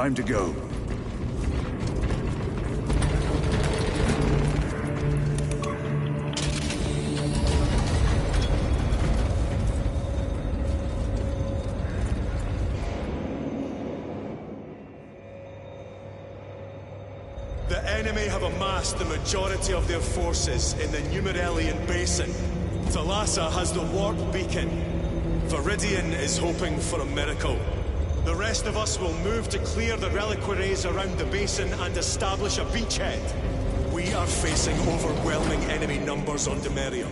Time to go. The enemy have amassed the majority of their forces in the Numerelian Basin. Thalassa has the warp beacon. Viridian is hoping for a miracle. The rest of us will move to clear the reliquaries around the basin and establish a beachhead. We are facing overwhelming enemy numbers on Demerium.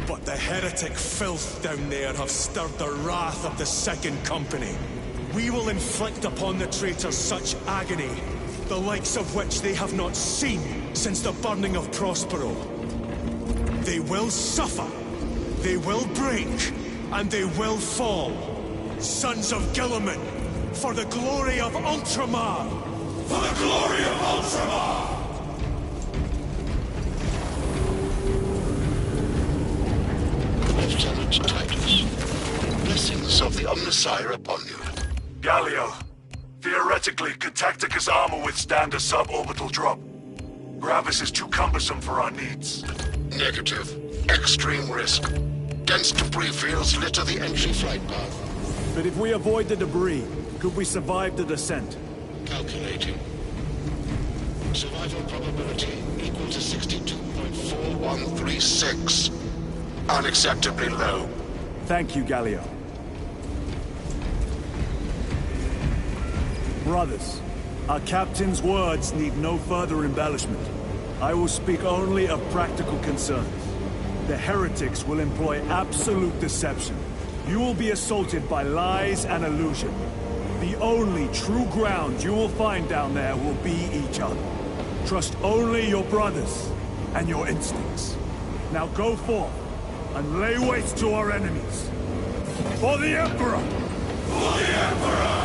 But the heretic filth down there have stirred the wrath of the Second Company. We will inflict upon the traitors such agony, the likes of which they have not seen since the burning of Prospero. They will suffer, they will break, and they will fall. Sons of Gilliman, for the glory of Ultramar! For the glory of Ultramar! Lieutenant Titus, blessings of the Omnissiah upon you. Galio, theoretically, could Tactica's armor withstand a suborbital drop? Gravis is too cumbersome for our needs. Negative. Extreme risk. Dense debris fields litter the entry flight path. But if we avoid the debris, could we survive the descent? Calculating. Survival probability equal to 62.4136. Unacceptably low. Thank you, Galio. Brothers, our captain's words need no further embellishment. I will speak only of practical concerns. The heretics will employ absolute deception. You will be assaulted by lies and illusion. The only true ground you will find down there will be each other. Trust only your brothers and your instincts. Now go forth and lay waste to our enemies. For the Emperor! For the Emperor!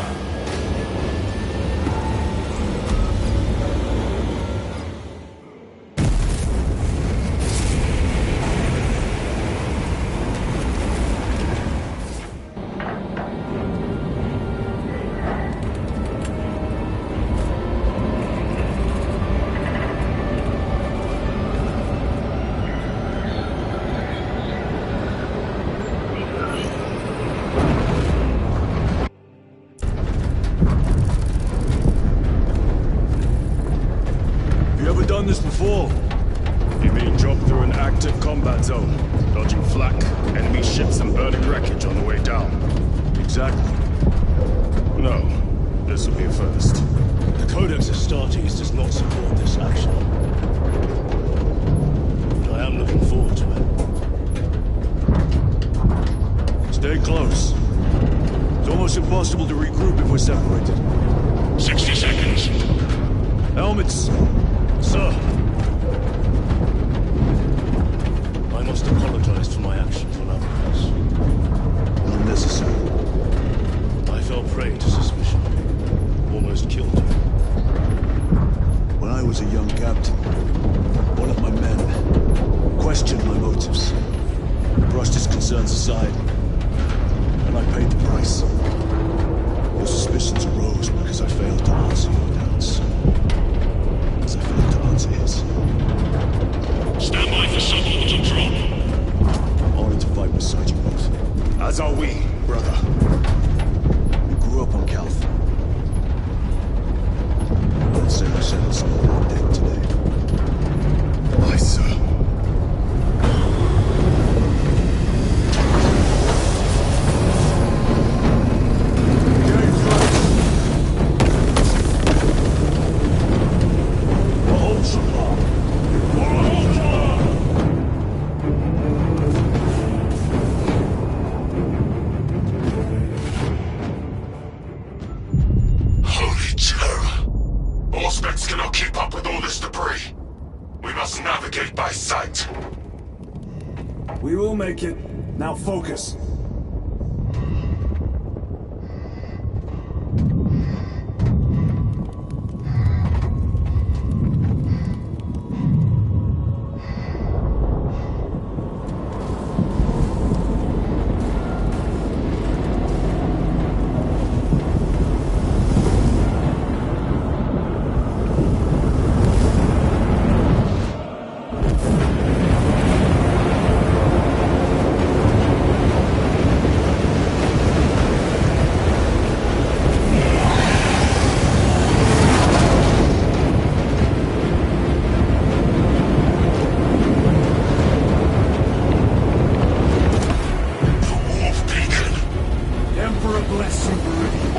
This before. You mean drop through an active combat zone, dodging flak, enemy ships and burning wreckage on the way down? Exactly. No, this will be a first. The Codex Astartes does not support this action. But I am looking forward to it. Stay close. It's almost impossible to regroup if we're separated. 60 seconds. Helmets! Sir! I must apologize for my actions on Alcatraz. Unnecessary. I fell prey to suspicion. Almost killed you. When I was a young captain, one of my men questioned my motives, brushed his concerns aside, and I paid the price. Your suspicions arose because I failed to answer your doubts. As I failed to answer his. Stand by for suborbital drop. I'm honored to fight beside you both. As are we, brother. We grew up on Calth. Let's say we settled some of our debt today. Aye, sir. We will make it. Now focus. Emperor bless you, Viridian.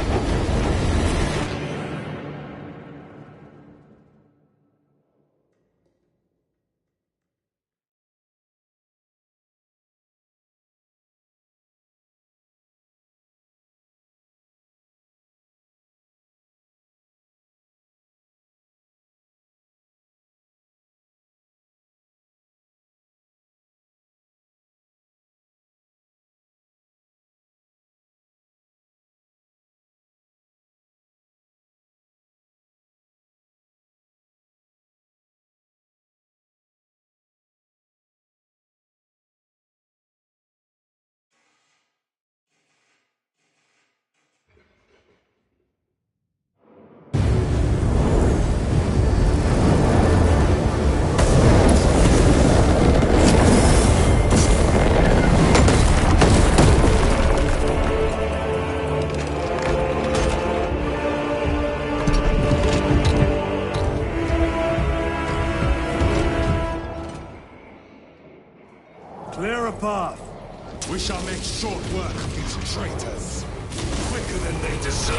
Clear a path. We shall make short work of these traitors. Quicker than they deserve.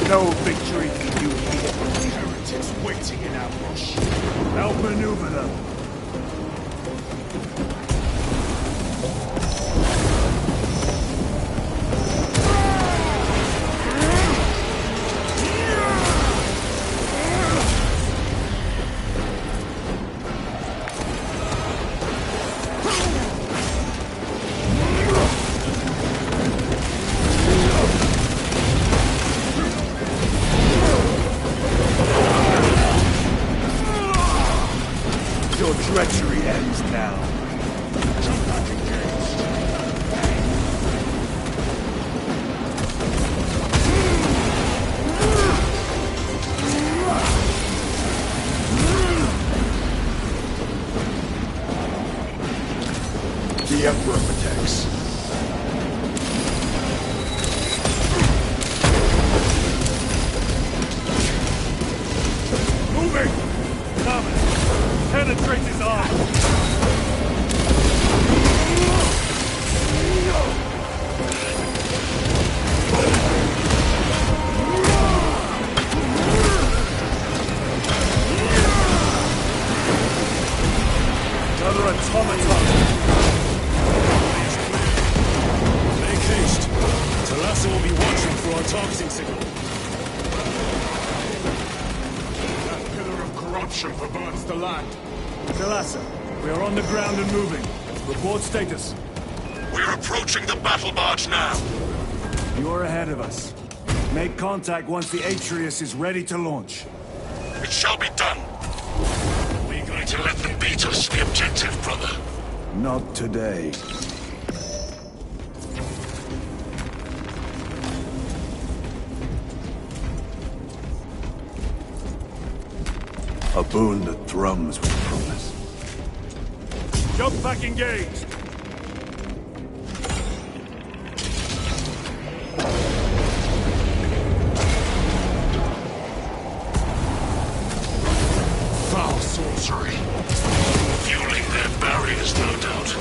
No victory for you here. Heretics waiting in ambush. Outmaneuver them. Your treachery ends now. Jump back engaged. The Emperor protects. Moving! Coming! Penetrate his arm! Another automaton! Make haste. Talassa will be watching for our targeting signal. That pillar of corruption perverts the land. Talassa, we are on the ground and moving. Report status. We're approaching the battle barge now. You're ahead of us. Make contact once the Atreus is ready to launch. It shall be done. We're going to let them beat us to the objective, brother. Not today. A boon that thrums with promise. Jump back engaged! Foul sorcery. Fueling their barriers, no doubt.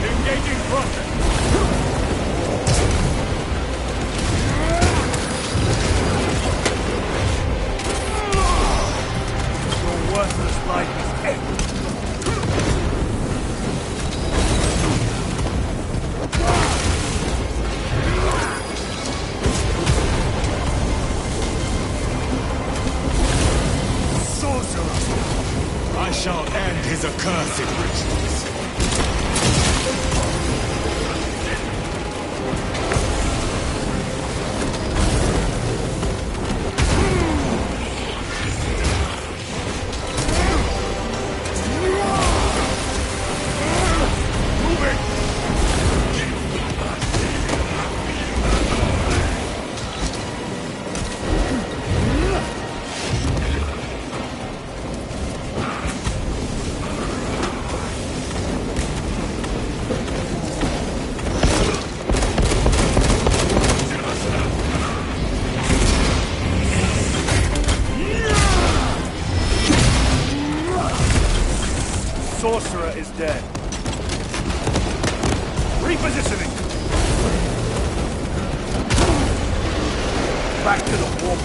Engaging front! shall end his accursed rituals. Sorcerer is dead. Repositioning! Back to the warp.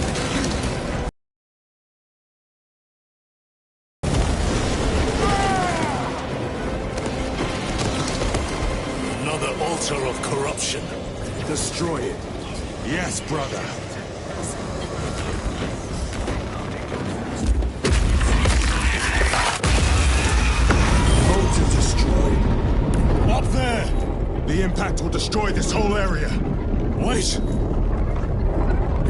Another altar of corruption. Destroy it. Yes, brother. Motor destroyed. Up there! The impact will destroy this whole area. Wait!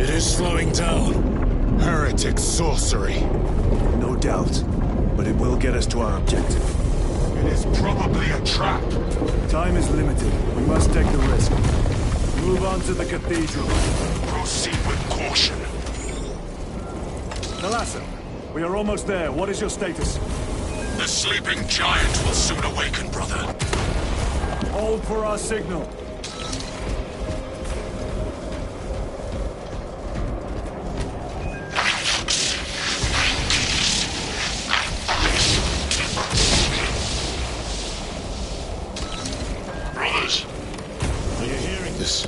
It is slowing down. Heretic sorcery. No doubt. But it will get us to our objective. It is probably a trap. Time is limited. We must take the risk. Move on to the cathedral. Proceed with caution. Thalassa, we are almost there. What is your status? The sleeping giant will soon awaken, brother. Hold for our signal. Brothers, Are you hearing this?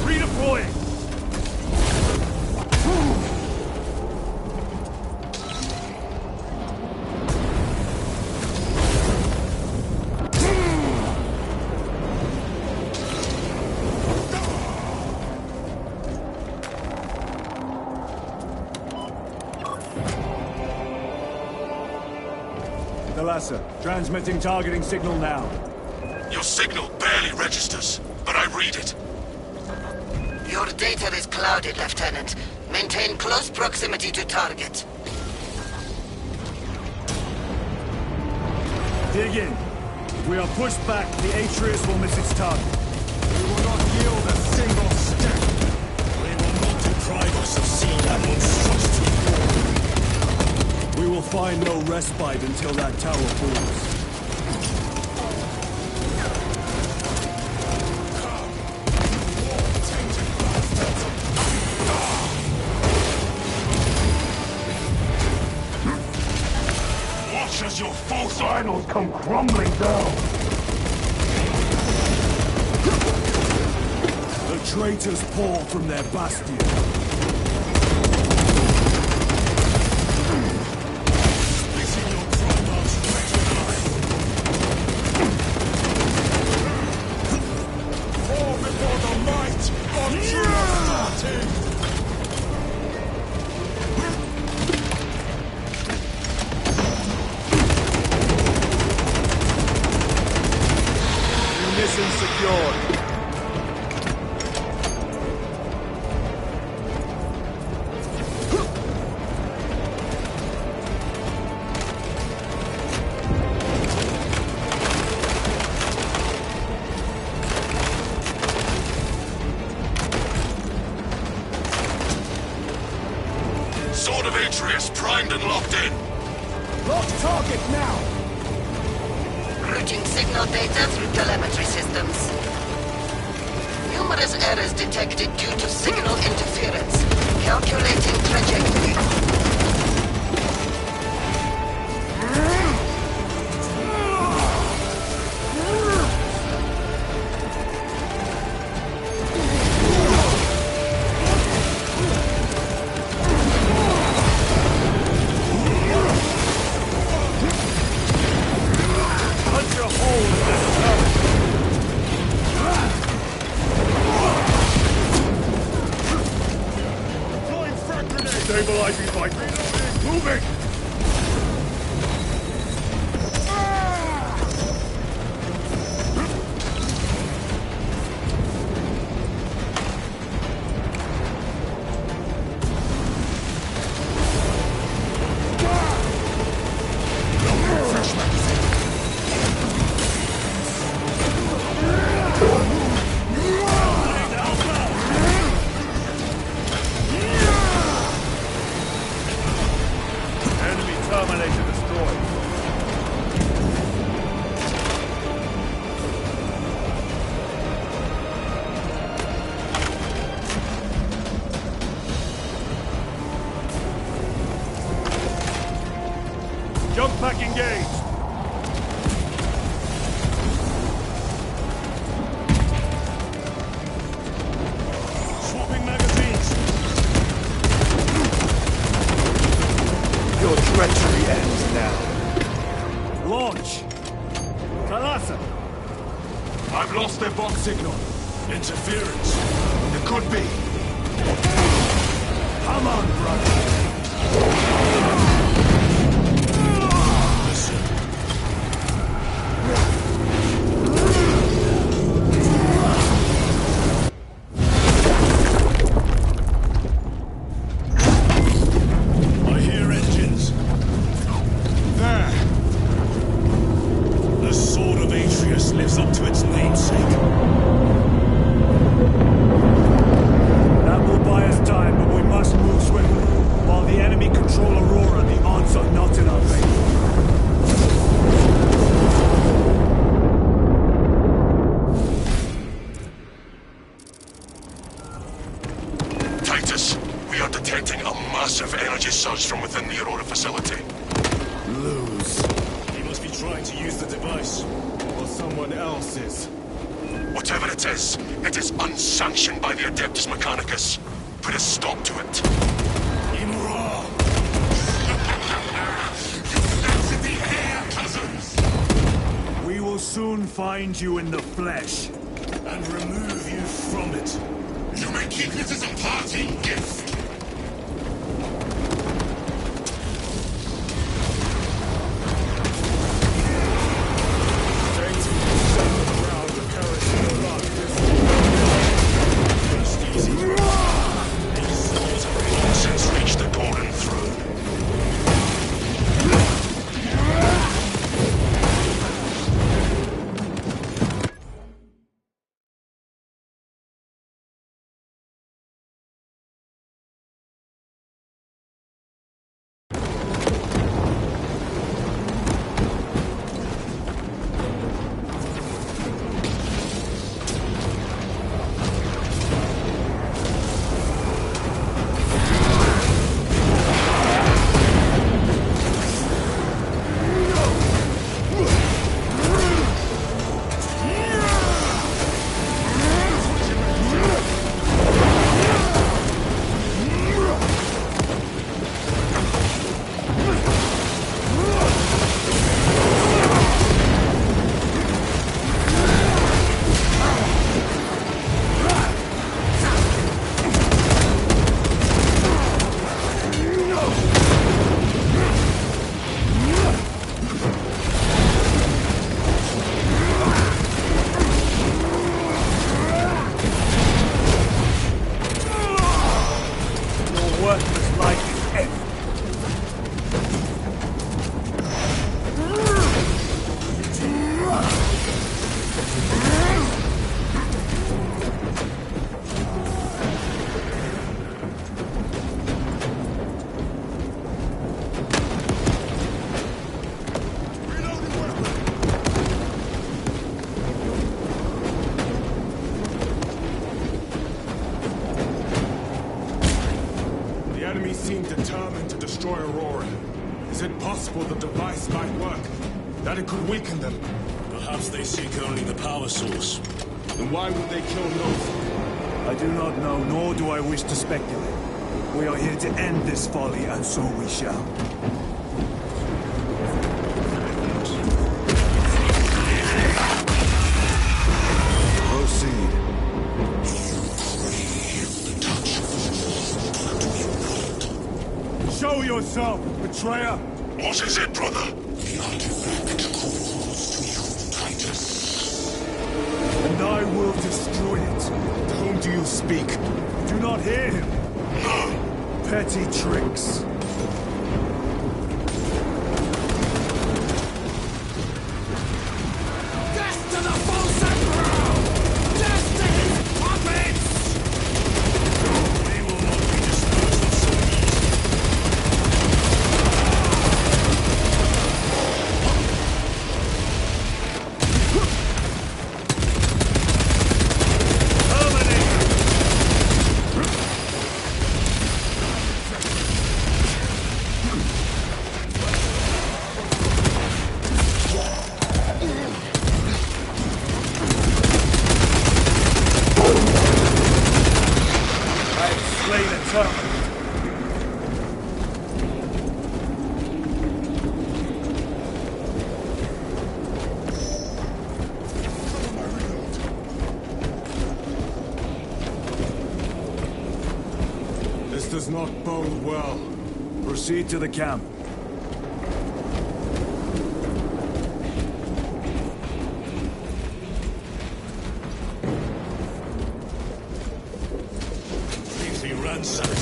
Redeploying! Thalassa, transmitting targeting signal now. your signal barely registers, but I read it. Your data is clouded, Lieutenant. Maintain close proximity to target. Dig in. If we are pushed back, the Atreus will miss its target. We will not yield a single step. We will not deprive us of seeing that monstrosity fall. We will find no respite until that tower falls. Watch as your false idols come crumbling down. The traitors pour from their bastion. Splitting your primarch's wretched eye. Fall before the might of true starting. Mission secured. Sword of Atreus primed and locked in. Lock target now! Routing signal data through telemetry systems. Numerous errors detected due to signal interference. Calculating trajectory. Simulator destroyed. Jump pack engaged. Swapping magazines. Your treachery ends now. Launch. Kalasa. I've lost their box signal. Interference. It could be. Come on, brother. Listen. I hear engines. There! The sword of Atreus lives up to its namesake. That will buy us time, but we must move swiftly. While the enemy control Aurora, the odds are not in our favor. Titus, we are detecting a massive energy surge from within the Aurora facility. Lose. He must be trying to use the device. Or someone else is. Whatever it is unsanctioned by the Adeptus Mechanicus. Put a stop to it. Imra! The air, cousins! We will soon find you in the flesh. And remove you from it. You may keep it as a parting gift. Since reached the Golden Throne. Worthless life is empty. The enemy seem determined to destroy Aurora. Is it possible the device might work? That it could weaken them? Perhaps they seek only the power source. Then why would they kill Nova? I do not know, nor do I wish to speculate. We are here to end this folly, and so we shall. Proceed. Show yourself, betrayer! What is it, brother? The artifact calls to you, Titus. And I will destroy it. To whom do you speak? Do not hear him. No. Petty tricks. not bode well. Proceed to the camp. Completely ransacked.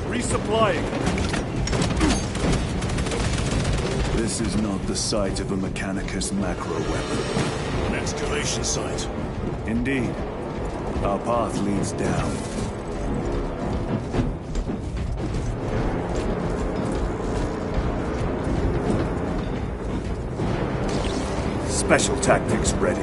Resupplying. This is not the site of a Mechanicus macro weapon. An excavation site. Indeed. Our path leads down. Special tactics ready.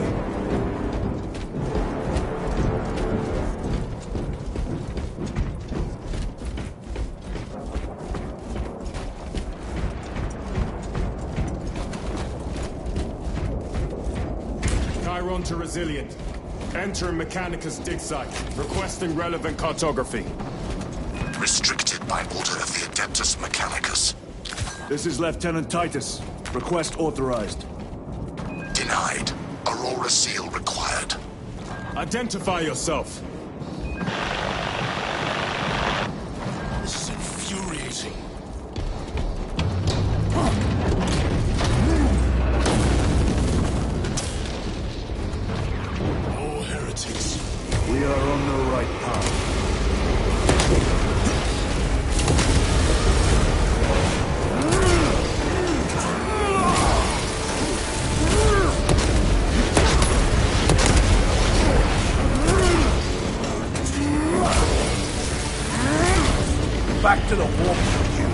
Chiron to Resilient. Enter Mechanicus dig site. Requesting relevant cartography. Restricted by order of the Adeptus Mechanicus. This is Lieutenant Titus. Request authorized. Denied. Aurora seal required. Identify yourself. This is infuriating. Oh, heretics. We are on the right path. Back to the warp you.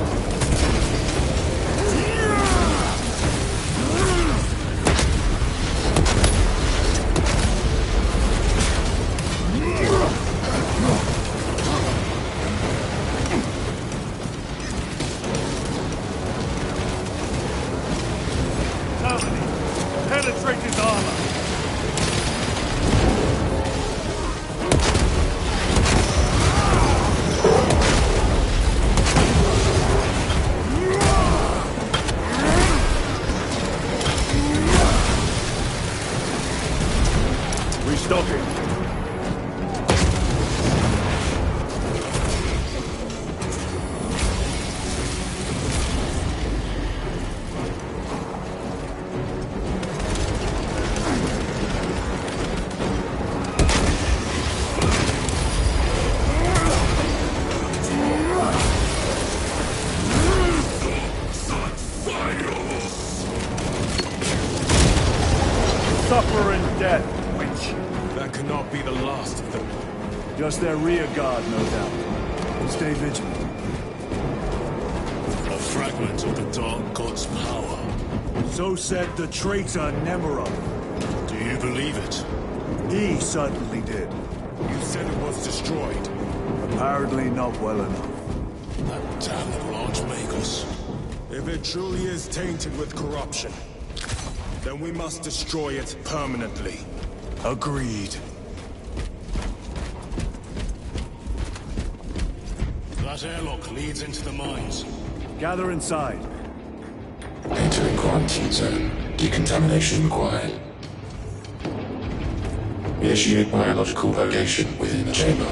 Penetrate his armor. Restocking. Suffer in death, witch. That cannot be the last of them. Just their rear guard, no doubt. Stay vigilant. A fragment of the Dark God's power. So said the traitor Nemeroth. Do you believe it? He certainly did. You said it was destroyed. Apparently not well enough. That damned large Magos. If it truly is tainted with corruption, then we must destroy it permanently. Agreed. That airlock leads into the mines. Gather inside. Entering quarantine zone. Decontamination required. Initiate biological purgation within the chamber.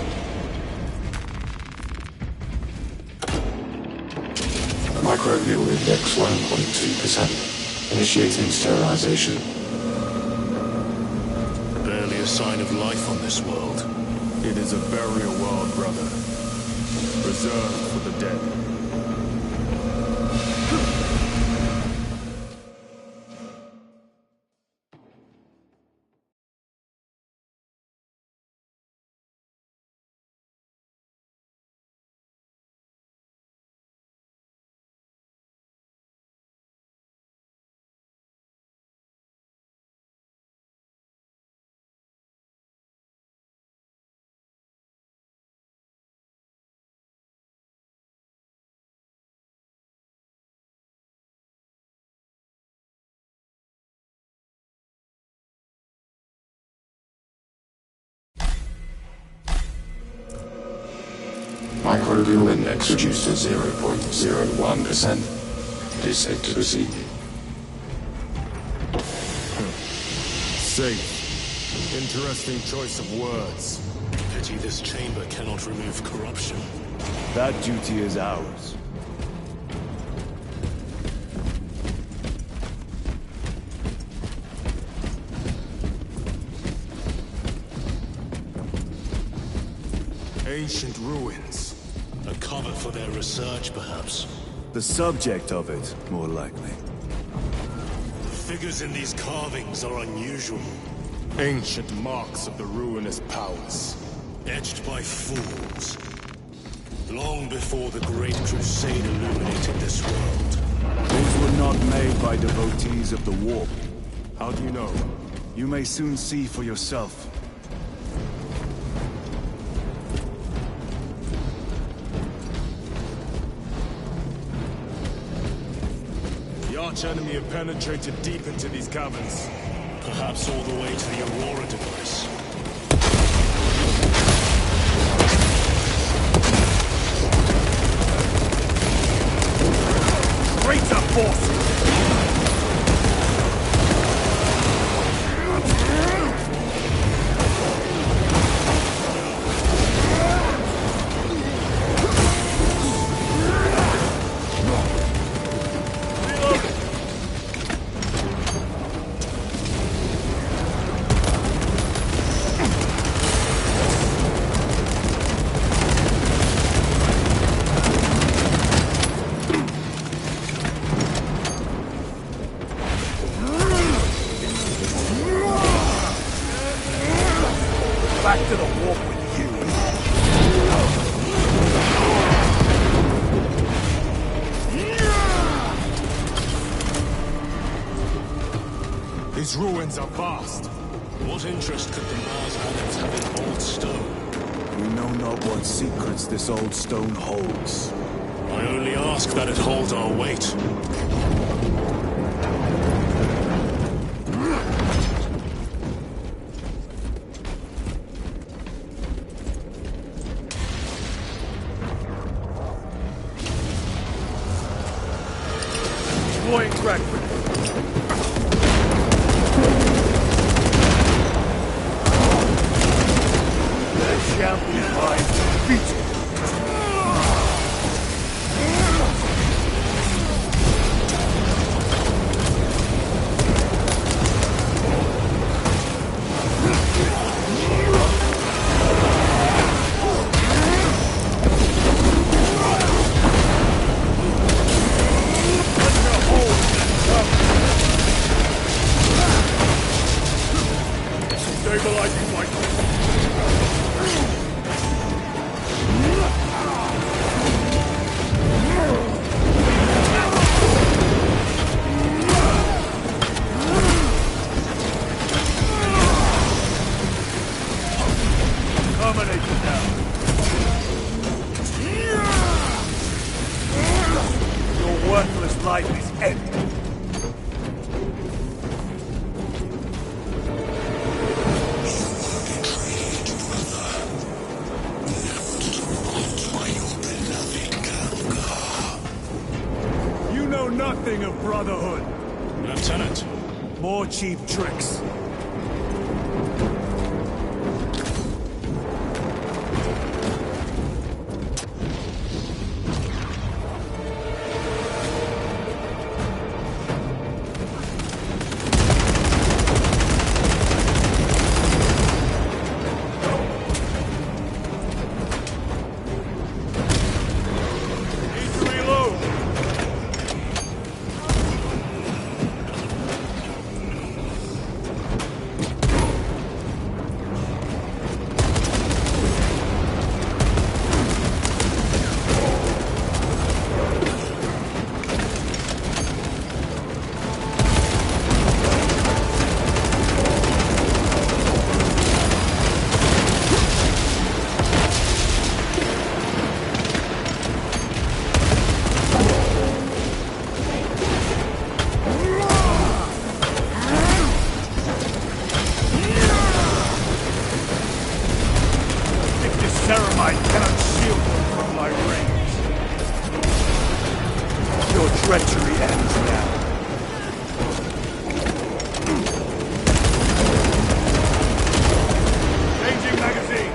Microbial index 1.2%. Initiating sterilization. Barely a sign of life on this world. It is a burial world, brother. Reserved for the dead. microbial index reduced to 0.01%. It is safe to proceed. Safe. Interesting choice of words. Pity this chamber cannot remove corruption. That duty is ours. Ancient ruins. A cover for their research, perhaps. The subject of it, more likely. The figures in these carvings are unusual. Ancient marks of the ruinous powers. Etched by fools. Long before the Great Crusade illuminated this world. These were not made by devotees of the warp. How do you know? You may soon see for yourself. The arch-enemy have penetrated deep into these caverns. Perhaps all the way to the Aurora device. Greater force! Back to the warp with you. These ruins are vast. What interest could the Mars adepts have in old stone? We know not what secrets this old stone holds. I only ask that it holds our weight. Deploying Bradford. The champion lies defeated. Stabilizing my termination now. Your worthless life is ended. You know nothing of brotherhood. Lieutenant, More cheap tricks. Need to reload. Ceramite cannot shield them from my wrath. treachery ends now. Changing magazine!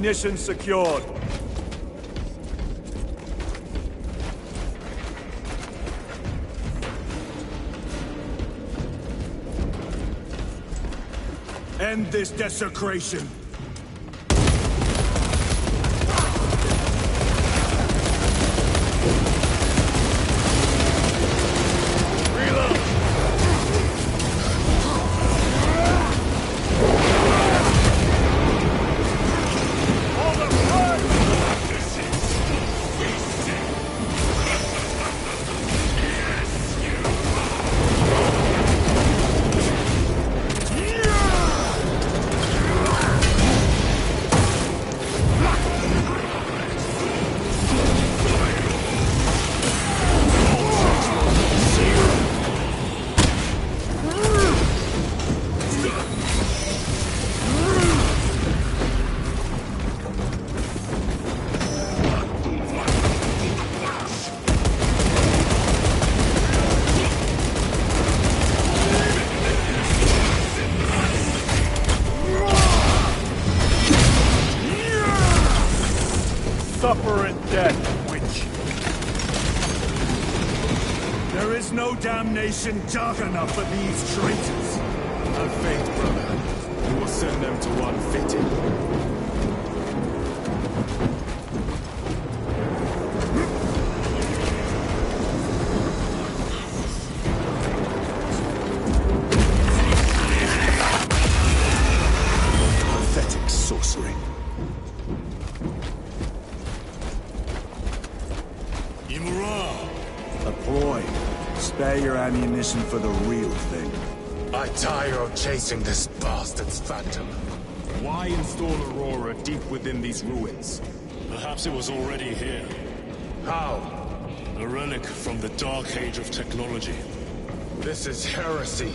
Munitions secured. End this desecration. Suffer in death, witch. There is no damnation dark enough for these traitors. Have faith, brother. We will send them to one fitting. Pathetic sorcery. A ploy. Spare your ammunition for the real thing. I tire of chasing this bastard's phantom. Why install Aurora deep within these ruins? Perhaps it was already here. How? A relic from the Dark Age of technology. This is heresy.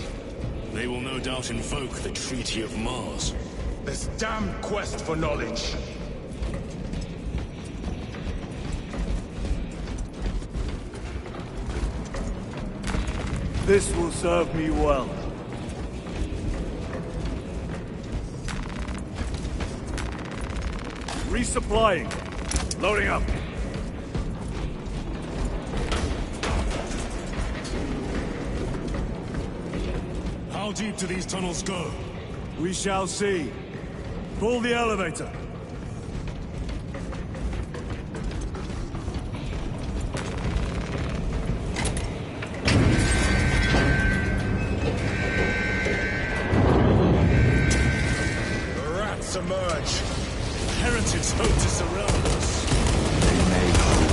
They will no doubt invoke the Treaty of Mars. This damned quest for knowledge. This will serve me well. Resupplying. Loading up. How deep do these tunnels go? We shall see. Pull the elevator. Emerge. Heretics hope to surround us. They may hope.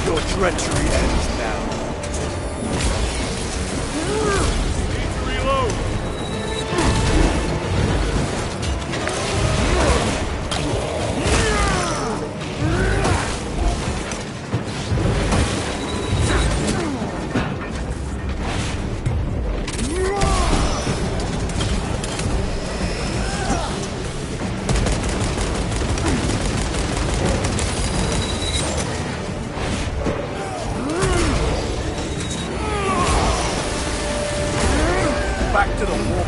Your treachery ends now. Need to reload. Back to the wall.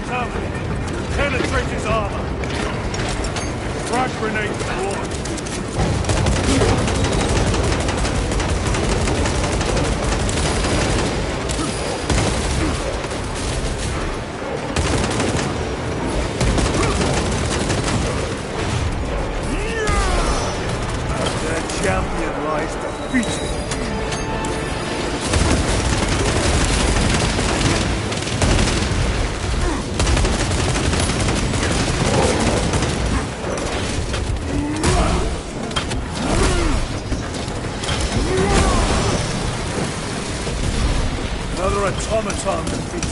Come, penetrate his armor. Frag grenades forward. Champion lies defeated. automaton defeated.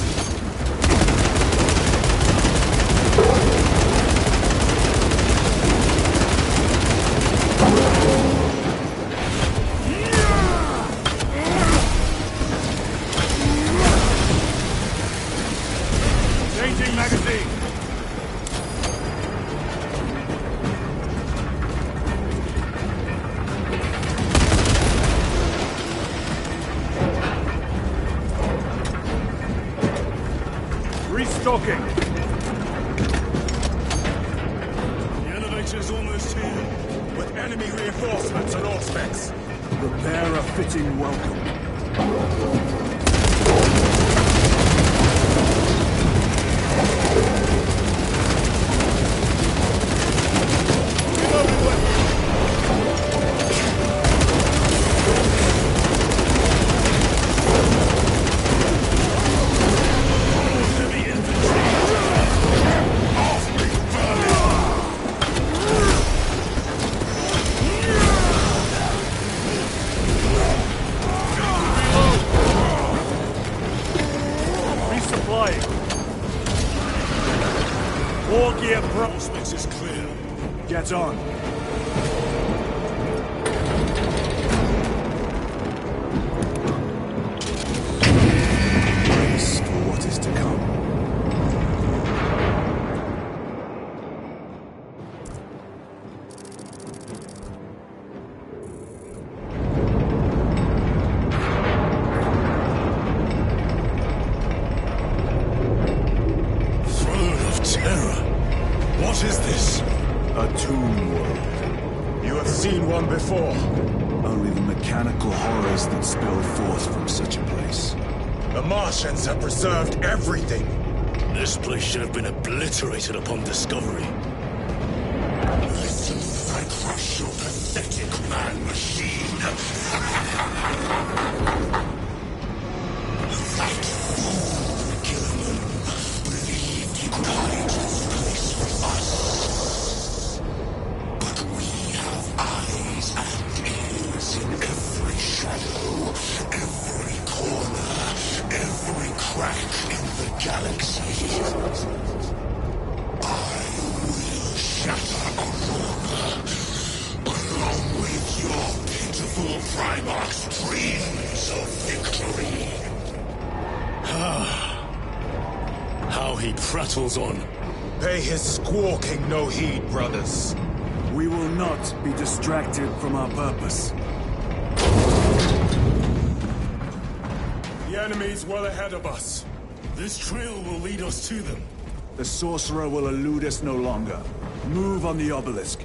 Changing magazine. Restocking. The elevator's almost here, with enemy reinforcements at all specs. Prepare a fitting welcome. War gear prospects is clear. Get on. Brace for what is to come. What is this? A tomb world. You have seen one before. Only the mechanical horrors that spill forth from such a place. The Martians have preserved everything. This place should have been obliterated upon discovery. Listen as I crush your pathetic man-machine. That fool, Gilliman, believed he could hide this place from us. But we have eyes and ears in every shadow, every corner, every crack in the galaxy. I will shatter Aurora, along with your pitiful Primarch's dreams of victory. How he prattles on. Pay his squawking no heed, brothers. We will not be distracted from our purpose. The enemy's well ahead of us. This trail will lead us to them. The sorcerer will elude us no longer. Move on the obelisk.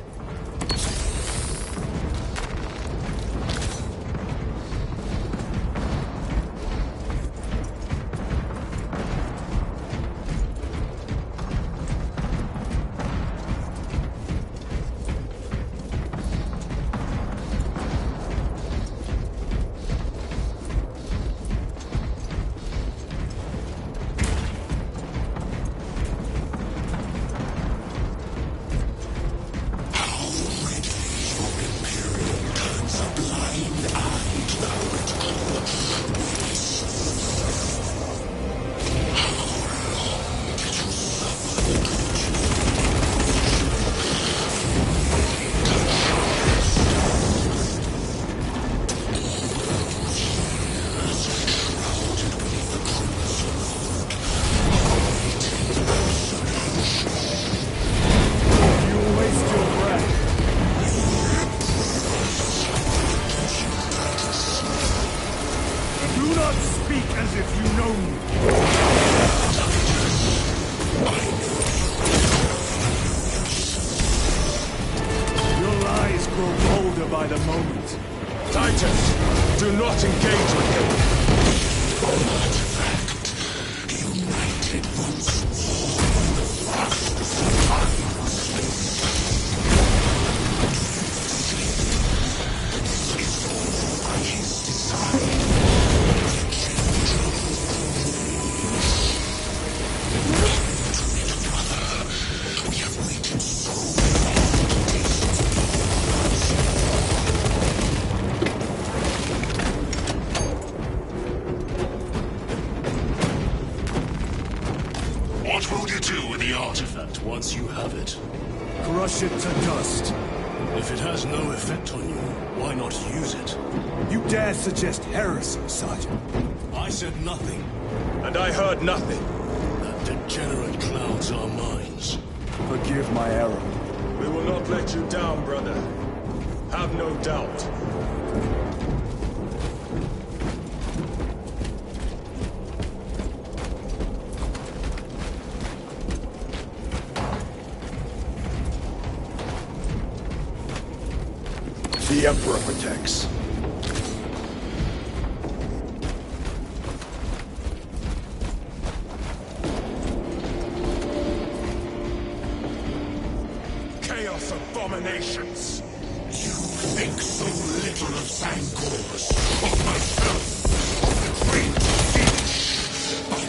By the moment. Titans, do not engage with him. Artifact, united once more in the fastest of time and space. This is all by his design. Brother, we have waited so long to taste the the artifact once you have it. Crush it to dust. If it has no effect on you, why not use it? You dare suggest heresy, Sergeant? I said nothing. And I heard nothing. That degenerate clouds our minds. Forgive my error. We will not let you down, brother. Have no doubt. The Emperor protects. Chaos abominations! You think so little of Sancors, of myself, of the great siege, but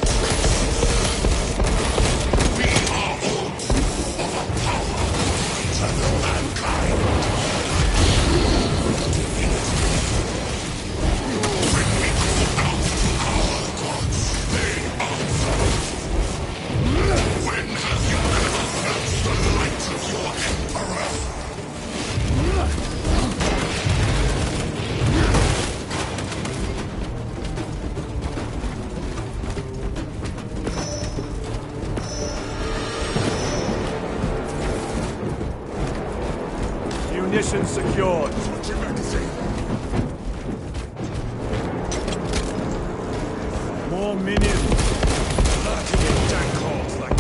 we are all proof of a power greater than mankind. Munitions secured. More minions. Lurking in dank holes like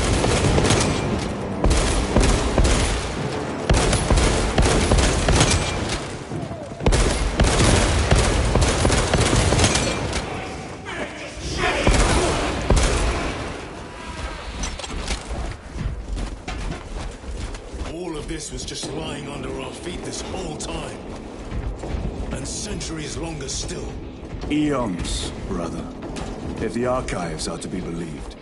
All of this was just lying under our feet this whole time. And centuries longer still. Eons, brother. If the archives are to be believed.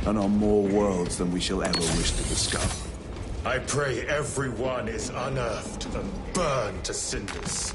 And on more worlds than we shall ever wish to discover. I pray everyone is unearthed and burned to cinders.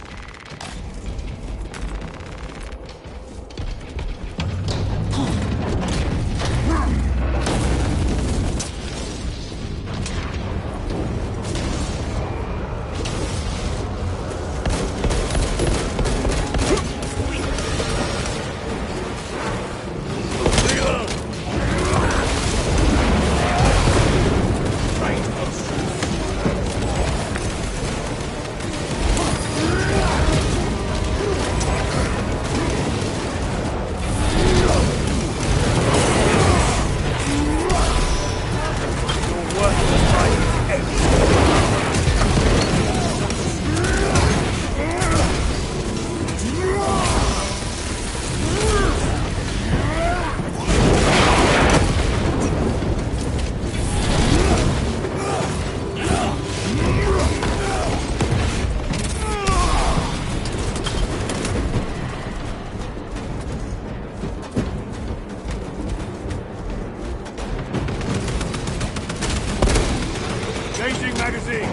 Changing magazine!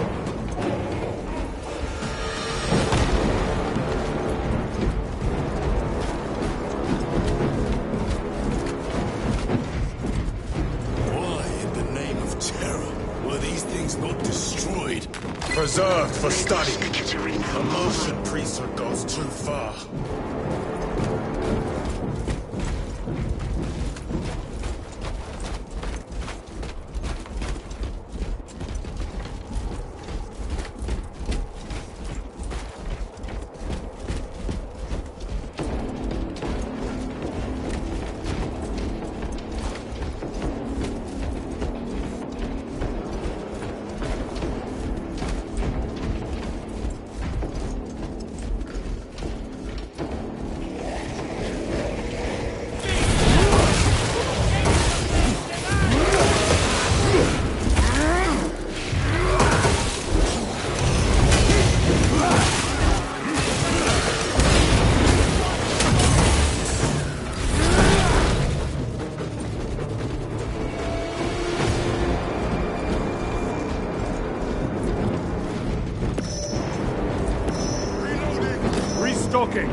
Why, in the name of terror, were these things not destroyed? Preserved for study. The motion priesthood goes too far. Restocking!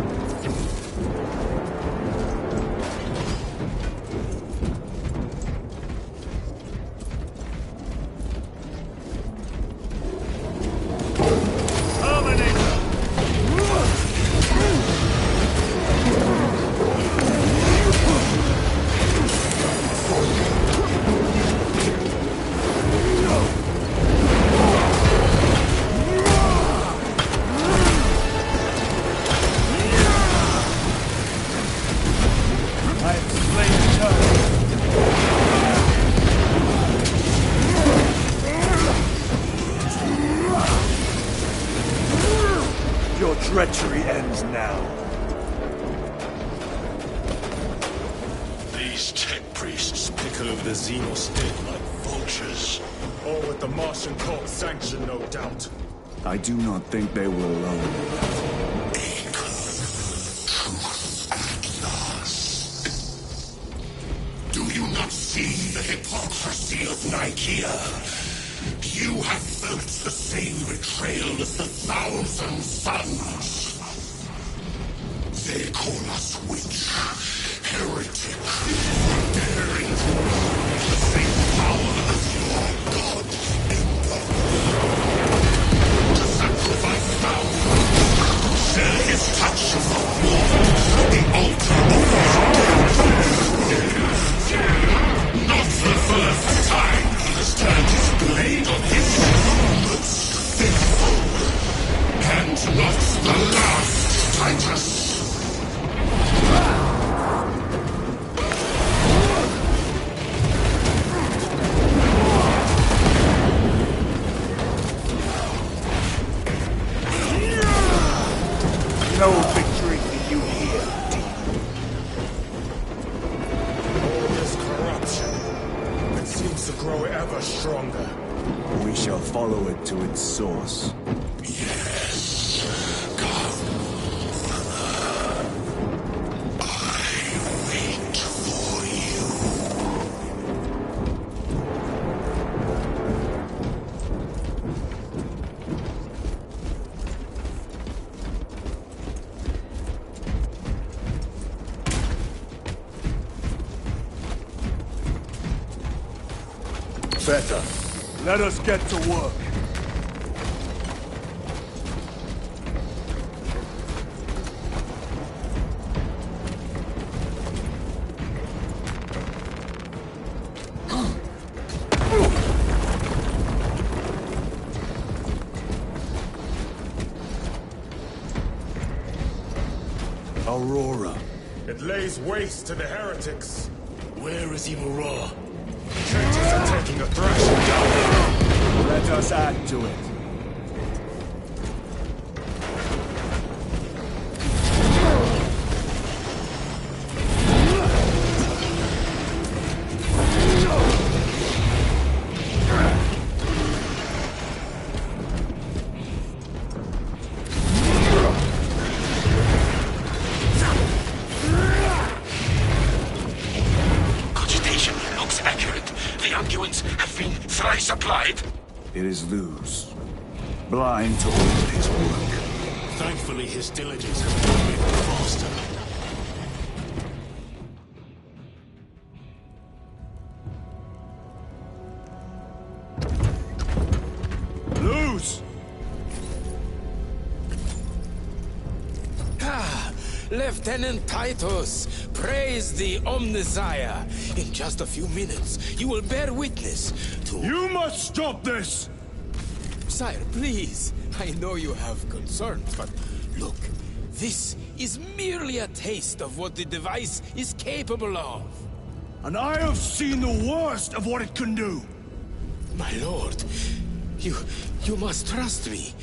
treachery ends now. These tech priests pick over the Xenos dead like vultures. All with the Martian cult's sanction, no doubt. I do not think they were alone. Truth at last. Do you not see the hypocrisy of Nicaea? You have felt the same betrayal as the Thousand Sons. They call us witch, heretic, daring to wield the same power as your god, Emperor. To sacrifice thousands, share his touch of the war, the altar of his death. Not the first time he has turned his blade on his humans, faithful. And not the last, Titus. No victory for you here, demon. All this corruption, it seems to grow ever stronger. We shall follow it to its source. Yes, Godfather. I wait for you. Better. Let us get to work. Aurora. It lays waste to the heretics. Where is Imura? Traitors are taking a thrashing down. Let us add to it. Cogitation looks accurate. The unguents have been thrice applied. It is Luz. Blind to all his work. Thankfully, his diligence has made it faster. Luz! Lieutenant Titus, praise the Omnissiah. In just a few minutes, you will bear witness to... You must stop this! Sire, please. I know you have concerns, but look, this is merely a taste of what the device is capable of. And I have seen the worst of what it can do! My lord, you must trust me.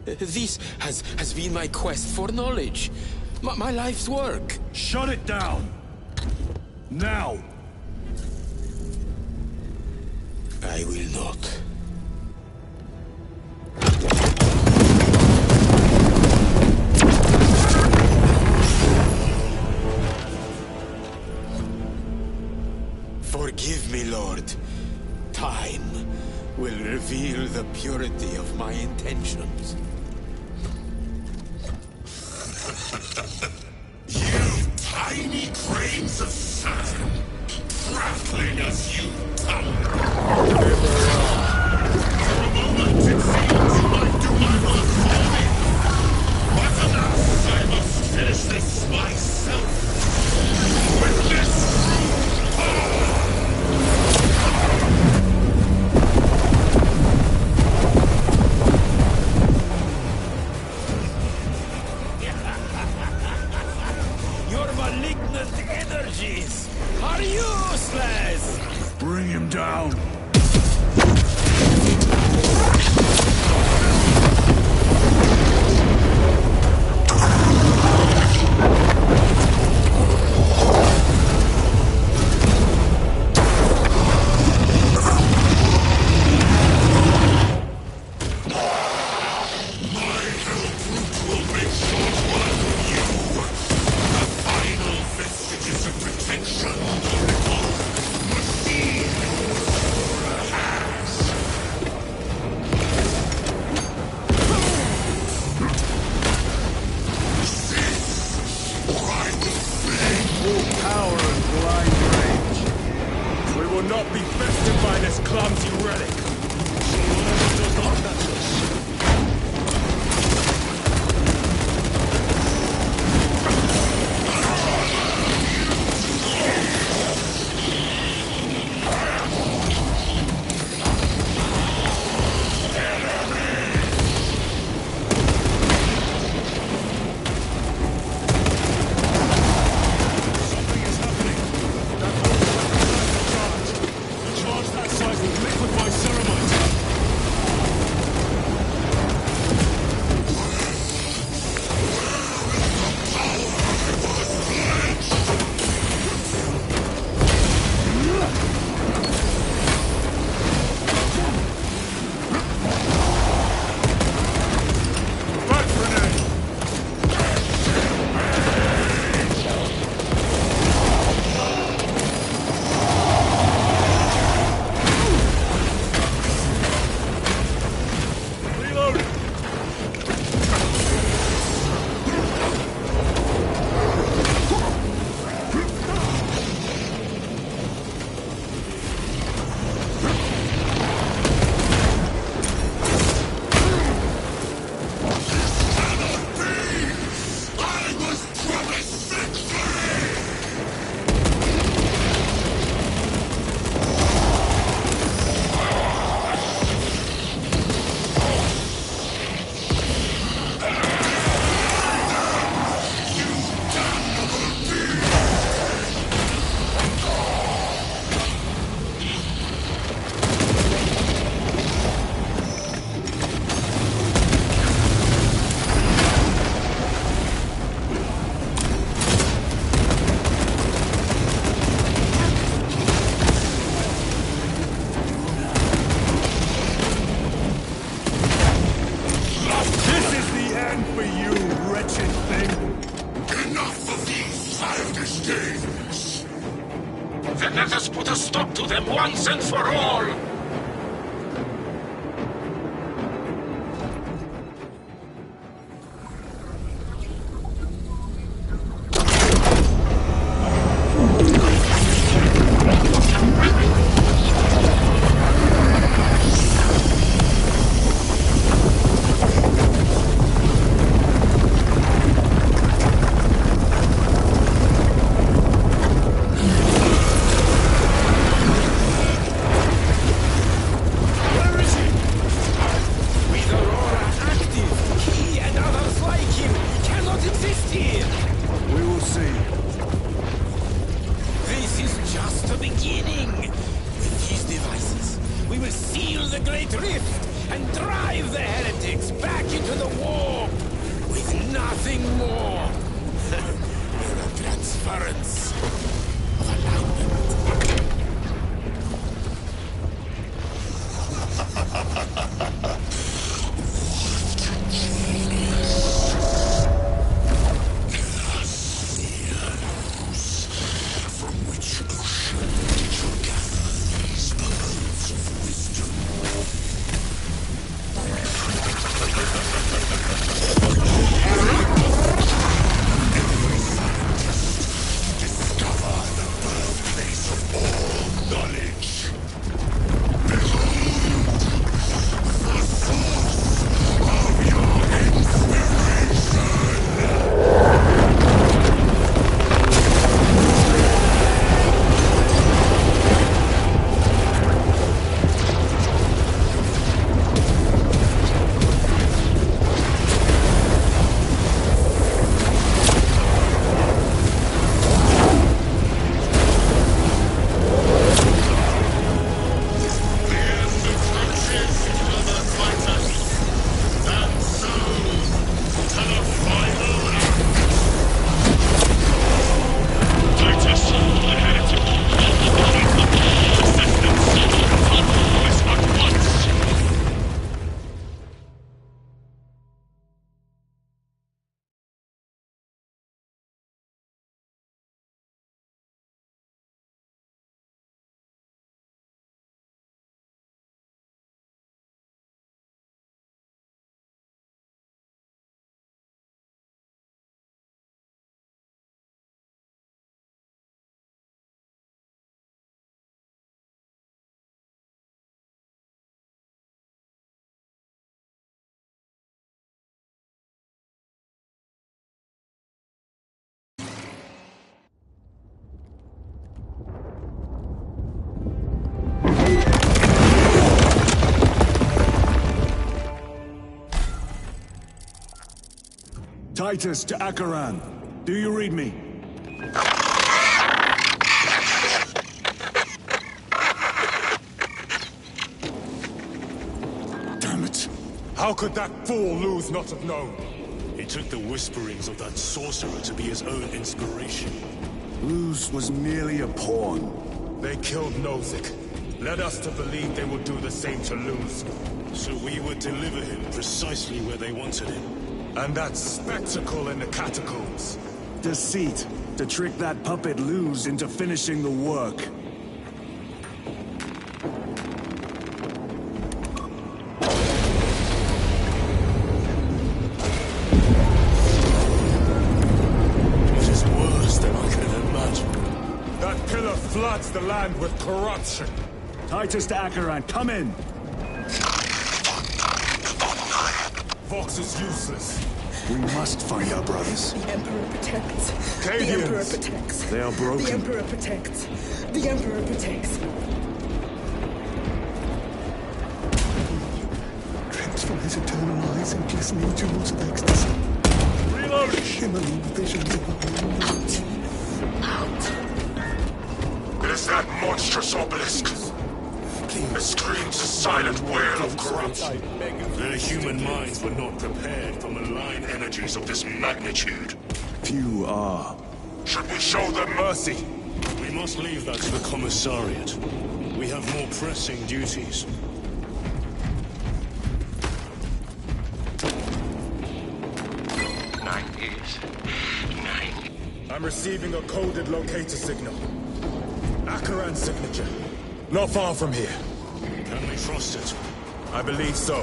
This has been my quest for knowledge. My life's work. Shut it down! Now! I will not. Forgive me, Lord. Time will reveal the purity of my intentions. You tiny grains of sand, prattling as you tumble. For a moment it seems you might do my work for me. But alas, I must finish this myself. With this... Your malignant energies are useless! Bring him down! them once and for all! And drive the heretics back into the war with nothing more than a transference of alignment. Titus to Akaran. Do you read me? Damn it. How could that fool Luz not have known? He took the whisperings of that sorcerer to be his own inspiration. Luz was merely a pawn. They killed Nozick. Led us to believe they would do the same to Luz. So we would deliver him precisely where they wanted him. And that spectacle in the catacombs. Deceit. To trick that puppet Luz into finishing the work. It is worse than I can imagine. That pillar floods the land with corruption. Titus to Akaran, come in! Vox is useless. We must find our brothers. The Emperor protects. Cadians. The Emperor protects. They are broken. The Emperor protects. The Emperor protects. Transform his eternal eyes in glistening jewels of ecstasy. Reload! Shimmering visions of out. It is that monstrous obelisk. It screams a silent wail of corruption. Their human minds were not prepared for malign energies of this magnitude. Few are. Should we show them mercy? We must leave that to the commissariat. We have more pressing duties. I'm receiving a coded locator signal. Akaran's signature. Not far from here. Can we trust it? I believe so.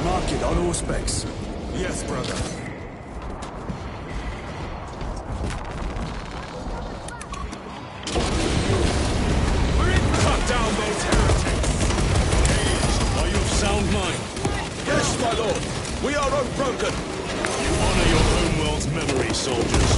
Mark it on all specs. Yes, brother. Cut down those heretics! Are you of sound mind? Yes, my lord. We are unbroken. You honor your homeworld's memory, soldiers.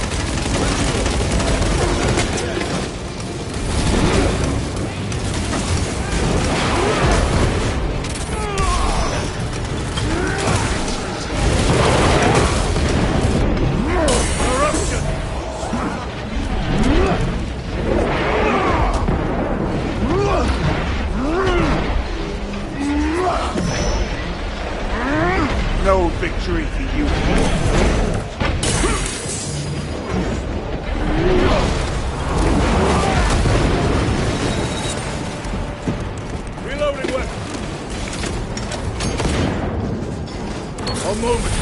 No victory for you. Reloading weapon. One moment.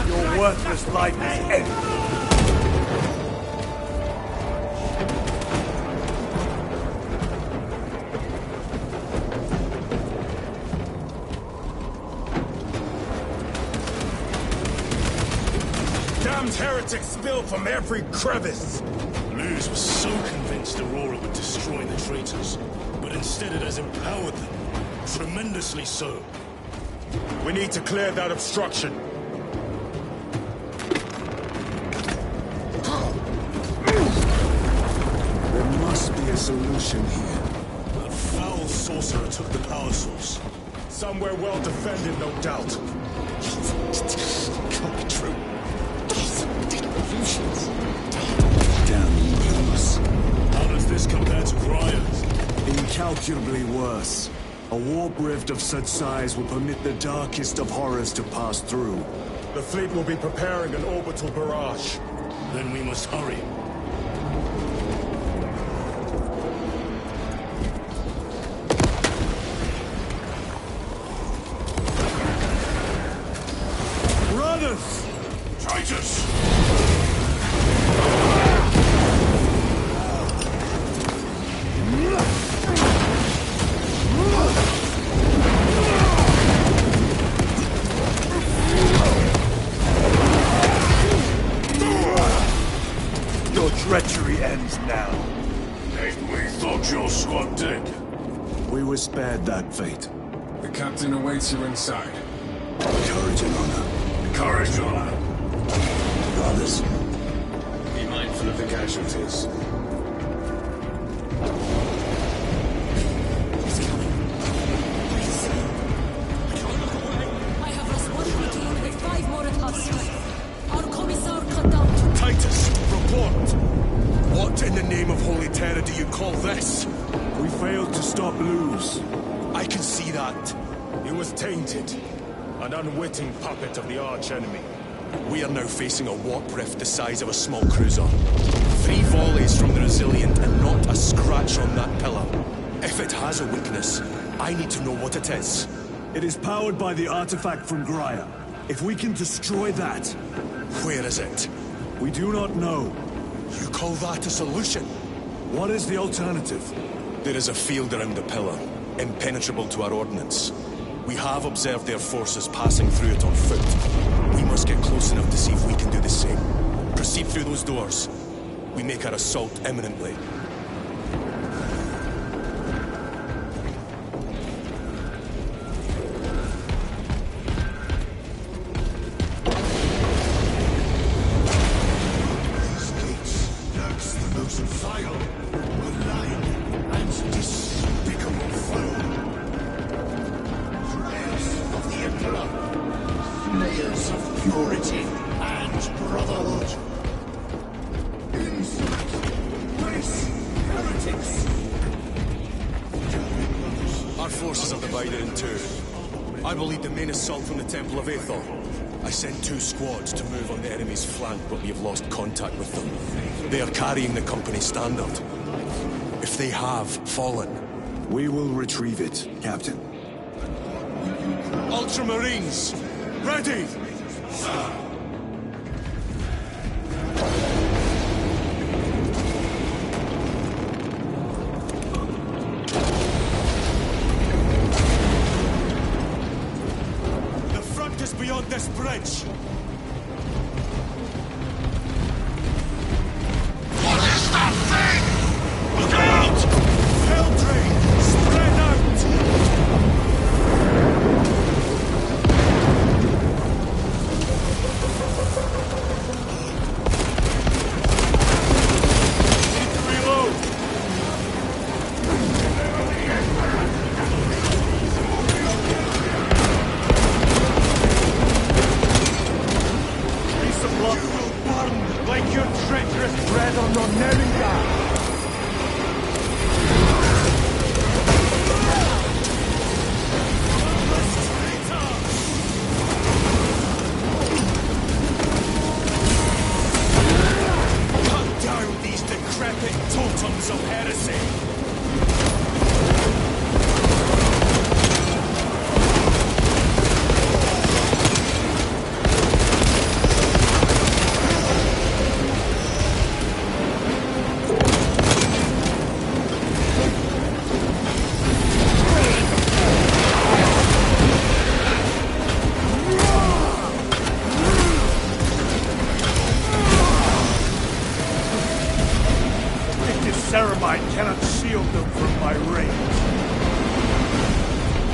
Your worthless life is ended. Damned heretics spill from every crevice! Luz was so convinced Aurora would destroy the traitors, but instead it has empowered them. Tremendously so. We need to clear that obstruction. There must be a solution here. A foul sorcerer took the power source. Somewhere well defended, no doubt. Can't be true. Illusions. Damn Luz. How does this compare to Graia's? Incalculably worse. A warp rift of such size will permit the darkest of horrors to pass through. The fleet will be preparing an orbital barrage. Then we must hurry. Brothers! Traitors! Your treachery ends now. We thought your squad dead. We were spared that fate. The captain awaits you inside. Courage and honor. Courage, honor. Brothers. Be mindful of the casualties. I have lost one platoon with 5 more at half strength. Our commissar cut down 2. Titus, report. What in the name of Holy Terror do you call this? We failed to stop Luz. I can see that. He was tainted. An unwitting puppet of the arch-enemy. We are now facing a warp rift the size of a small cruiser. 3 volleys from the Resilient and not a scratch on that pillar. If it has a weakness, I need to know what it is. It is powered by the artifact from Graia. If we can destroy that... Where is it? We do not know. You call that a solution? What is the alternative? There is a field around the pillar, impenetrable to our ordnance. We have observed their forces passing through it on foot. We must get close enough to see if we can do the same. Proceed through those doors. We make our assault imminently. These gates lurks the most vile, malign, and despicable foe. Prayers of the Emperor. Layers of purity and brotherhood. Insult, grace, heretics. Our forces are divided in two. I will lead the main assault from the Temple of Aethor. I sent 2 squads to move on the enemy's flank, but we have lost contact with them. They are carrying the company standard. If they have fallen... We will retrieve it, Captain. Ultramarines! Ready! The front is beyond this bridge! What is that thing? Look out! Hell train! Spread out! Totems of heresy! Ceramite cannot shield them from my range.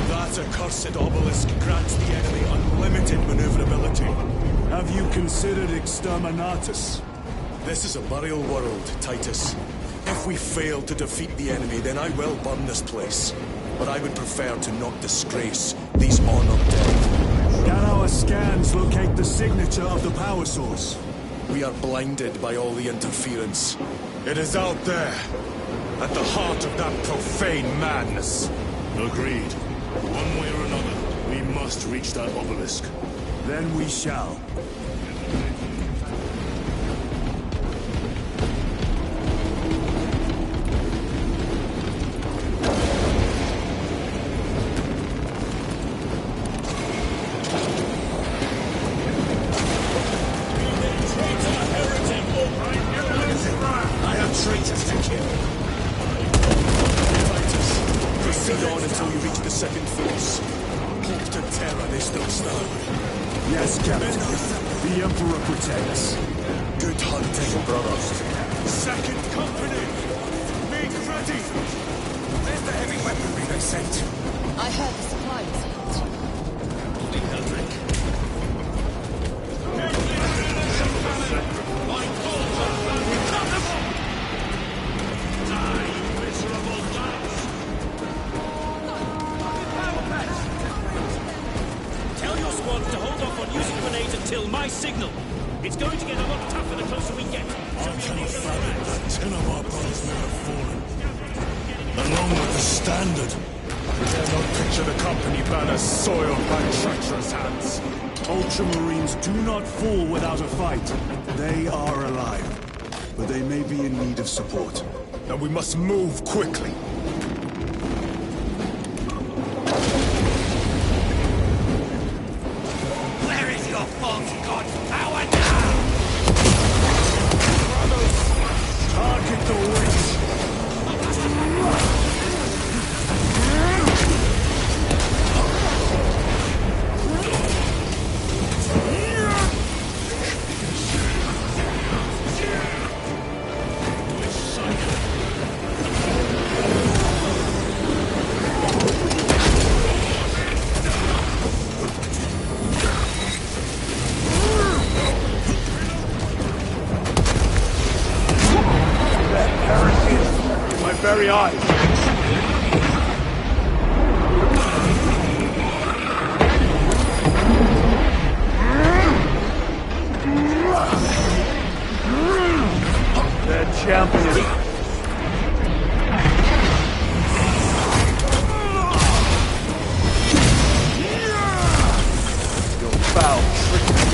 That accursed obelisk grants the enemy unlimited maneuverability. Have you considered Exterminatus? This is a burial world, Titus. If we fail to defeat the enemy, then I will burn this place. But I would prefer to not disgrace these honored dead. Can our scans locate the signature of the power source? We are blinded by all the interference. It is out there, at the heart of that profane madness. Agreed. One way or another, we must reach that obelisk. Then we shall. Traitors to kill. Titus, proceed on until you reach the second force. Hope to terror they still stand. Yes, Captain. The Emperor protects. Good hunting, brothers. Second company! Make ready! Where's the heavy weaponry they sent? I heard the supply was hit. Bloody Heldrick. Tell your squads to hold off on using grenades until my signal. It's going to get a lot tougher the closer we get. I cannot fathom that 10 of our brothers may have fallen. Along with the standard. We dare not picture the company banner soiled by treacherous hands. Ultramarines do not fall without a fight. They are alive, but they may be in need of support. And we must move quickly. Where is your false god power now? Target the witch! Very eyes. Their champion. Your foul trick.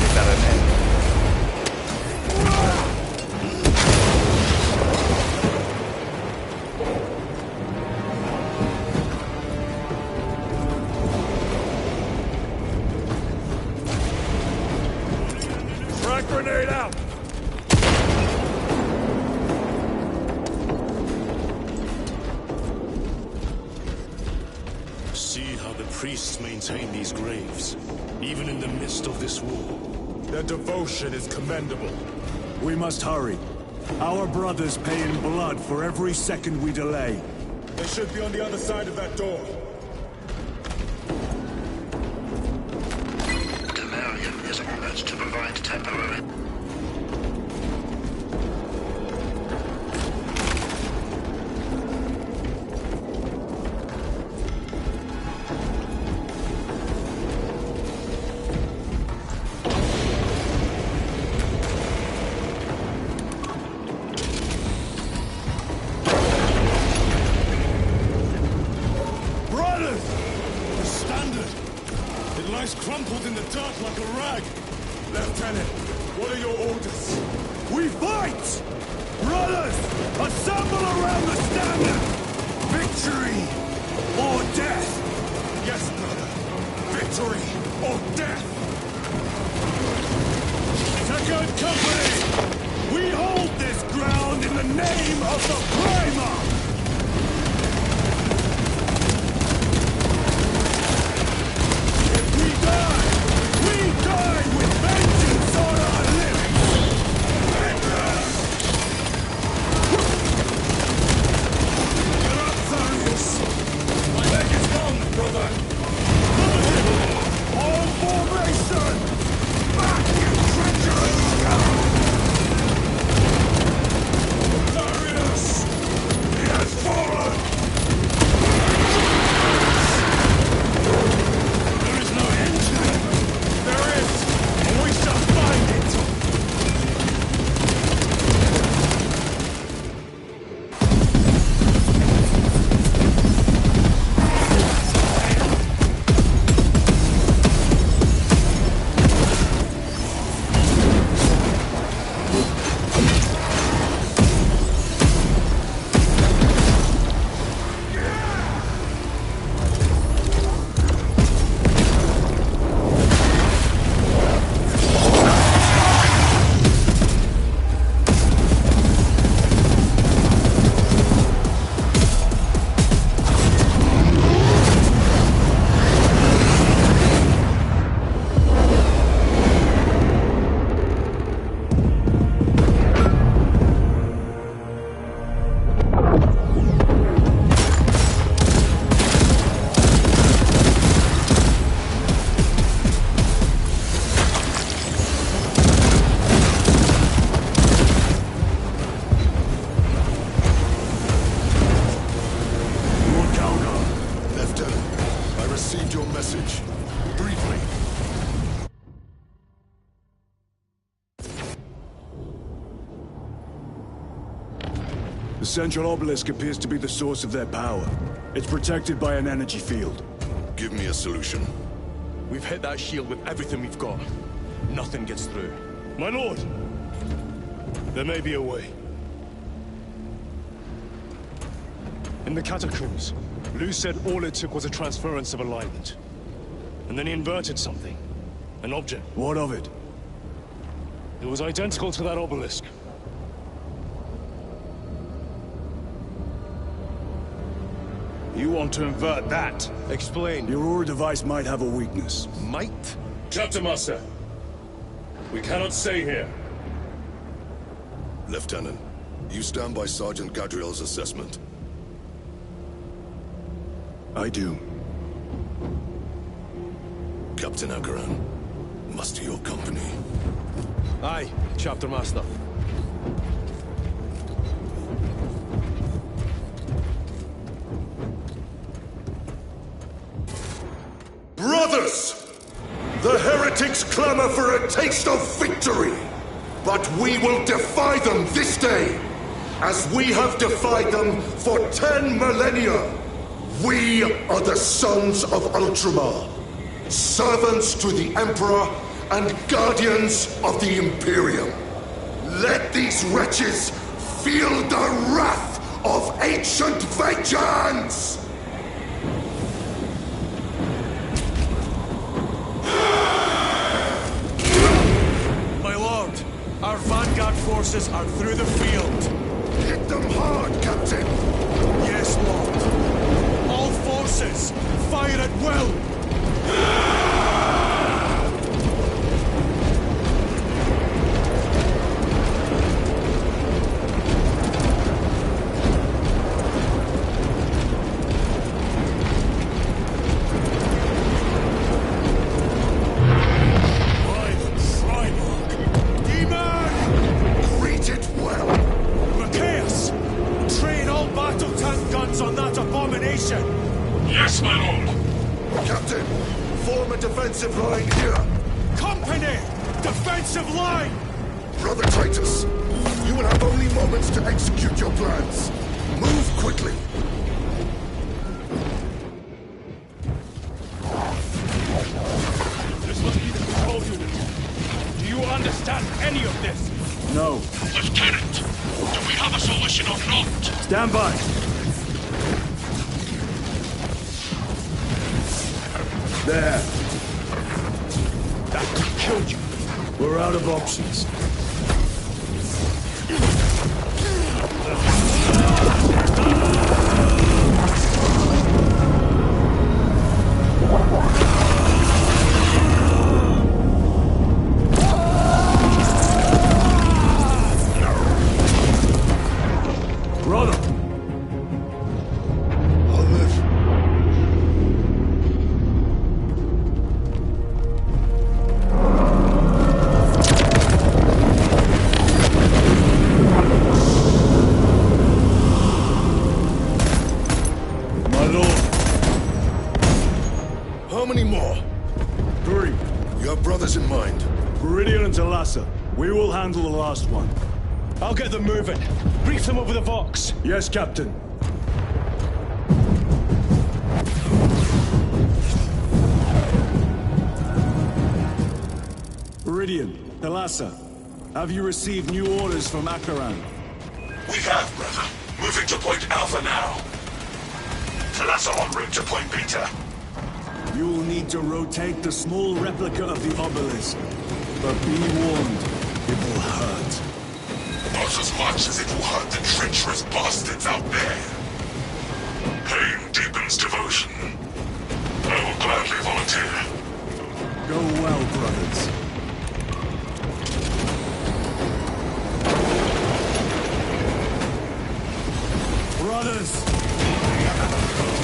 priests maintain these graves, even in the midst of this war. Their devotion is commendable. We must hurry. Our brothers pay in blood for every second we delay. They should be on the other side of that door. Delirium is ordered to provide temporary... crumpled in the dark like a rag. Lieutenant, what are your orders? We fight! Brothers, assemble around the standard! Victory or death! Yes, brother. Victory or death! Second Company! We hold this ground in the name of the Primer! The central obelisk appears to be the source of their power. It's protected by an energy field. Give me a solution. We've hit that shield with everything we've got. Nothing gets through. My lord! There may be a way. In the catacombs, Lou said all it took was a transference of alignment. And then he inverted something. An object. What of it? It was identical to that obelisk. You want to invert that? Explain. Your Aura device might have a weakness. Might? Chapter Master, we cannot stay here. Lieutenant, you stand by Sergeant Gadriel's assessment. I do. Captain Akaran, muster your company. Aye, Chapter Master. Brothers! The heretics clamor for a taste of victory! But we will defy them this day, as we have defied them for 10 millennia! We are the sons of Ultramar, servants to the Emperor and guardians of the Imperium. Let these wretches feel the wrath of ancient vengeance! Our vanguard forces are through the field. Hit them hard, Captain! Yes, Lord. All forces, fire at will! formation! Yes, my lord! Captain, form a defensive line here! Company! Defensive line! Brother Titus, you will have only moments to execute your plans. Move quickly! This must be the control unit. Do you understand any of this? No. Lieutenant, do we have a solution or not? Stand by. There. That could kill you. We're out of options. Brother! I'll live. My lord. How many more? 3. You have brothers in mind. Viridian and Talassa. We will handle the last one. I'll get them moving. Brief them over the Vox. Yes, Captain. Viridian, Talassa, have you received new orders from Akaran? We have, brother. Moving to Point Alpha now. Talassa en route to Point Beta. You will need to rotate the small replica of the obelisk. But be warned, it will hurt. Not as much as it will hurt the treacherous bastards out there. Pain deepens devotion. I will gladly volunteer. Go well, brothers. Brothers!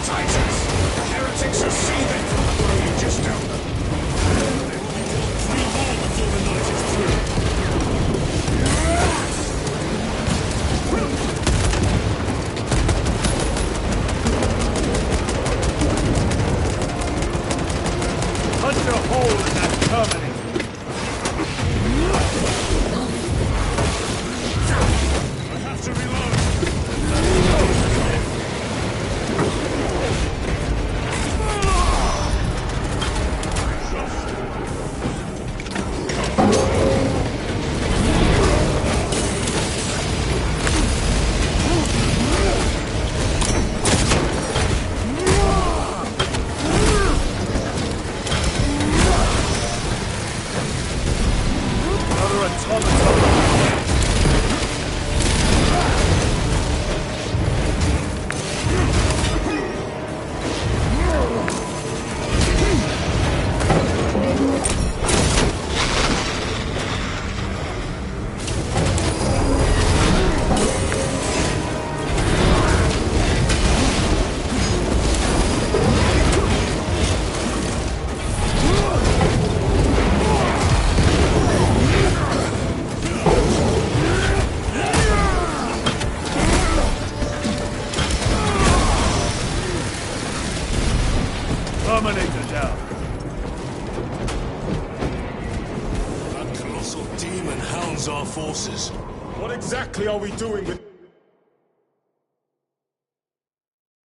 Titus, the heretics are seething! What are you just down there? Three more before the night is through. Punch a hole in that terminal! I have to reload. Another automaton! Terminator down. That colossal demon hounds our forces. What exactly are we doing with...